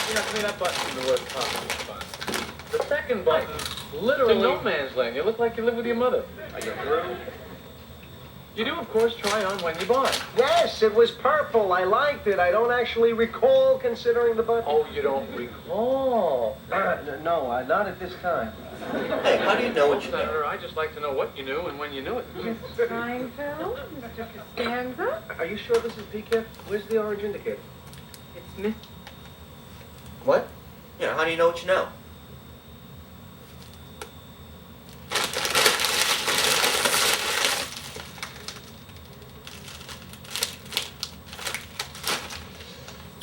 You know, to me, that button's the worst possible fun. The second button, literally no man's land. You look like you live with your mother. Are you through? You do, of course, try on when you buy. Yes, it was purple. I liked it. I don't actually recall considering the button. Oh, you don't recall? No, not at this time. Hey, how do you know what you know? Senator, I just like to know what you knew and when you knew it. Mr. Seinfeld, Mr. Costanza. Are you sure this is decaf? Where's the orange indicator? It's Miss. What? Yeah, how do you know what you know?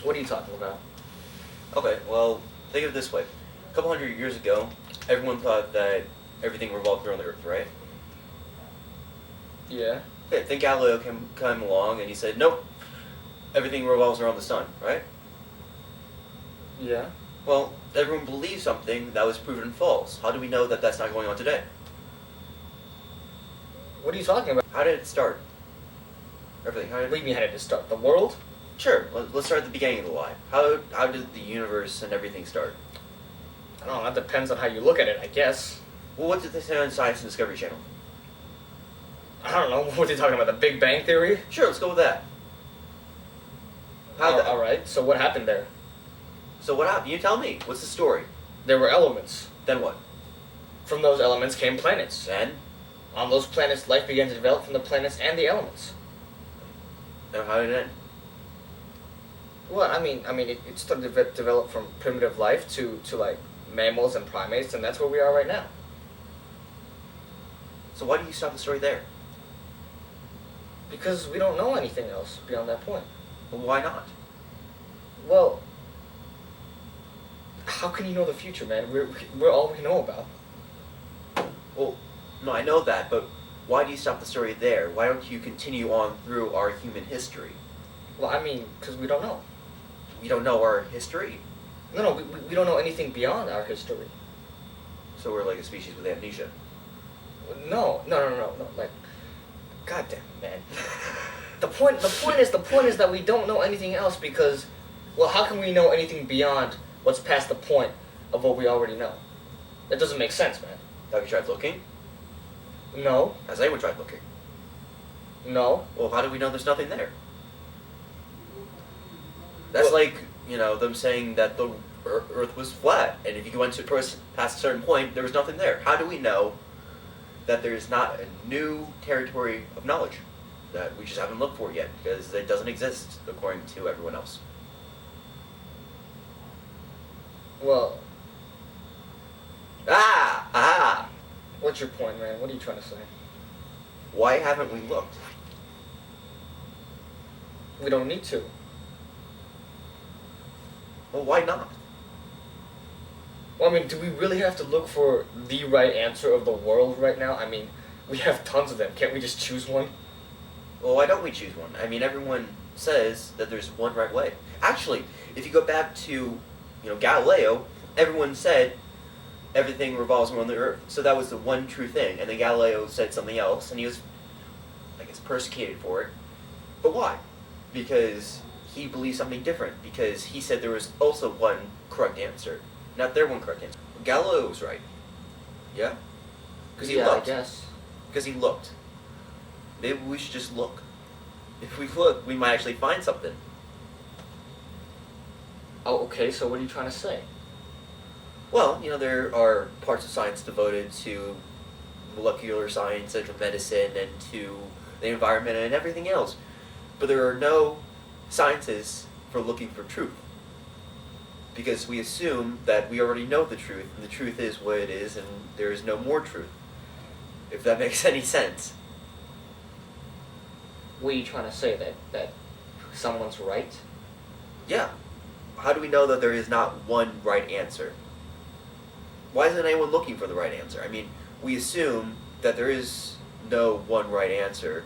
What are you talking about? Okay, well, think of it this way. A couple hundred years ago, everyone thought that everything revolved around the Earth, right? Yeah. Okay, think Galileo came along and he said, nope, everything revolves around the sun, right? Yeah. Well, everyone believed something that was proven false. How do we know that that's not going on today? What are you talking about? How did it start? Everything. How What did do you mean, how did it start? The world? Sure, let's start at the beginning of the lie. How did the universe and everything start? I don't know, that depends on how you look at it, I guess. Well, what did they say on Science and Discovery Channel? I don't know, what are you talking about, the Big Bang Theory? Sure, let's go with that. Alright, so what happened there? So what happened? You tell me. What's the story? There were elements. Then what? From those elements came planets. Then? On those planets, life began to develop from the planets and the elements. Then how did it end? Well, I mean, it started to develop from primitive life to like mammals and primates, and that's where we are right now. So why do you stop the story there? Because we don't know anything else beyond that point. Well, why not? Well, how can you know the future, man? We're all we know about. Well, no, I know that, but why do you stop the story there? Why don't you continue on through our human history? Well, I mean, because we don't know. We don't know our history, No, we don't know anything beyond our history. so we're like a species with amnesia. No, like, goddamn, man. The point is that we don't know anything else because, well, how can we know anything beyond what's past the point of what we already know? That doesn't make sense, man. Have you tried looking? No, Has anyone tried looking? no. Well, how do we know there's nothing there? That's Well- like, them saying that the Earth was flat, and if you went to past a certain point, there was nothing there. How do we know that there's not a new territory of knowledge that we just haven't looked for yet, because it doesn't exist according to everyone else? Well, Ah! what's your point, man? What are you trying to say? Why haven't we looked? We don't need to. Well, why not? Well, I mean, do we really have to look for the right answer of the world right now? I mean, we have tons of them. Can't we just choose one? Well, why don't we choose one? I mean, everyone says that there's one right way. Actually, if you go back to, Galileo, everyone said everything revolves around the Earth. So that was the one true thing. And then Galileo said something else, and he was, I guess, persecuted for it. But why? Because he believed something different. Because he said there was also one correct answer. Not their one correct answer. Galileo was right. Yeah? Because he looked. I guess. Because he looked. Maybe we should just look. If we look, we might actually find something. Oh, okay, so what are you trying to say? Well, there are parts of science devoted to molecular science, central medicine, and to the environment and everything else. But there are no sciences for looking for truth. Because we assume that we already know the truth, and the truth is what it is, and there is no more truth. If that makes any sense. What are you trying to say? That someone's right? Yeah. How do we know that there is not one right answer? Why isn't anyone looking for the right answer? I mean, we assume that there is no one right answer,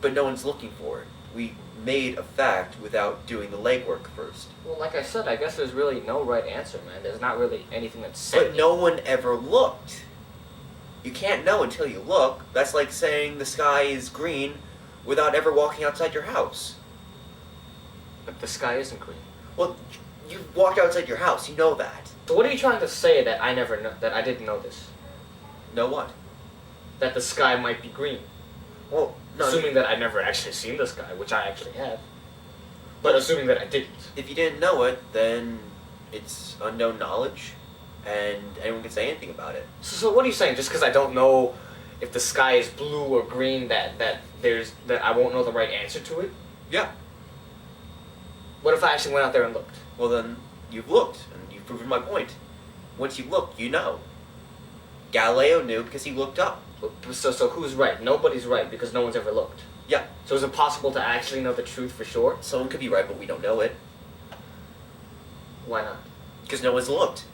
but no one's looking for it. We made a fact without doing the legwork first. Well, like I said, I guess there's really no right answer, man. There's not really anything that's said. But no one ever looked. You can't know until you look. That's like saying the sky is green without ever walking outside your house. But the sky isn't green. Well, You walked outside your house. You know that. So what are you trying to say that I never know, that I didn't know this? Know what? That the sky might be green. Well, no. Assuming that I've never actually seen the sky, which I actually have. But assuming that I didn't. If you didn't know it, then it's unknown knowledge, and anyone can say anything about it. So what are you saying? Just because I don't know if the sky is blue or green, that I won't know the right answer to it? Yeah. What if I actually went out there and looked? Well, then you've looked, and you've proven my point. Once you look, you know. Galileo knew because he looked up. So who's right? Nobody's right because no one's ever looked. Yeah. So is it possible to actually know the truth for sure? Someone could be right, but we don't know it. Why not? Because no one's looked.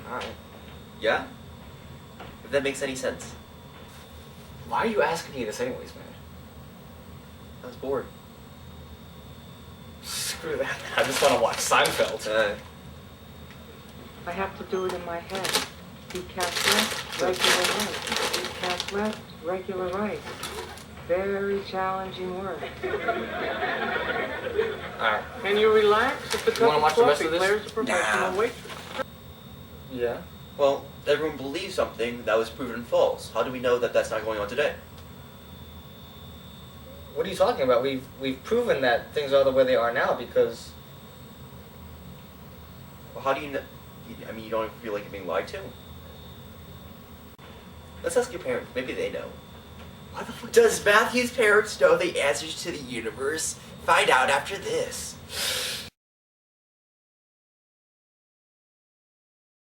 Alright. Yeah? If that makes any sense. Why are you asking me this anyways, man? I was bored. Screw that. I just want to watch Seinfeld. I have to do it in my head. Decaf left, regular right. Decaf left, regular right. Very challenging work. Alright. Can you relax if the You wanna cup watch of the rest coffee of this? clears a professional Nah. waitress? Yeah. Well, everyone believes something that was proven false. How do we know that that's not going on today? What are you talking about? We've proven that things are the way they are now because Well, how do you know? I mean, you don't feel like you're being lied to? Let's ask your parents. Maybe they know. why the fuck? Does Matthew's parents know the answers to the universe? Find out after this.